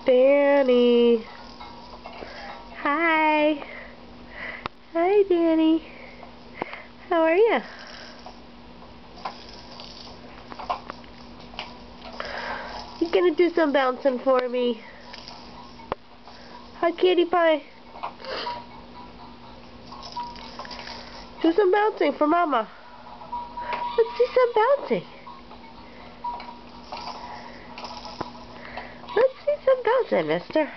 Danny. Hi. Hi, Danny. How are you? You gonna do some bouncing for me? Hi, Kitty Pie. Do some bouncing for Mama. Let's see some bouncing. Let's see some bouncing, mister.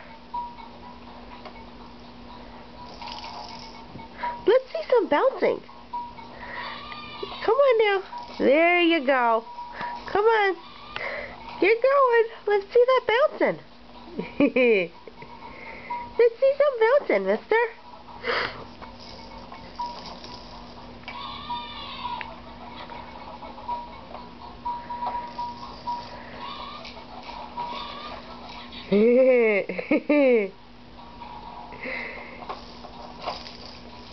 Let's see some bouncing. Come on now. There you go. Come on. You're going. Let's see that bouncing. Let's see some bouncing, mister.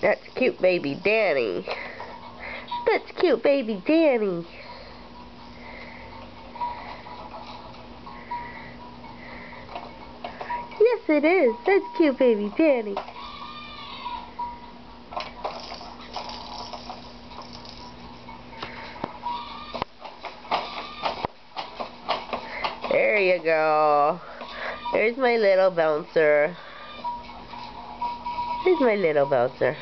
That's cute baby Danny. That's cute baby Danny. Yes it is. That's cute baby Danny. There you go. There's my little bouncer. Here's my little bouncer.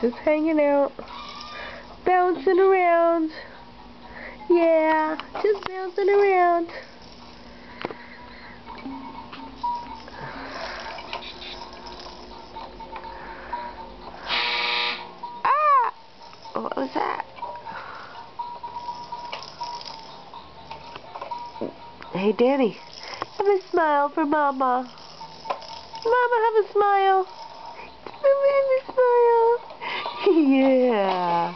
Just hanging out. Bouncing around. Yeah, just bouncing around. Ah! What was that? Hey, Danny, have a smile for Mama. Mama, have a smile. Mama, have a smile. Yeah.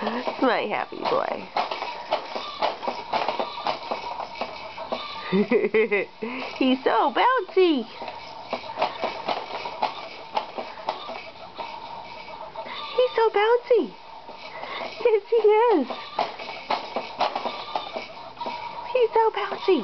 That's my happy boy. He's so bouncy. He's so bouncy. Yes, he is. He's so bouncy.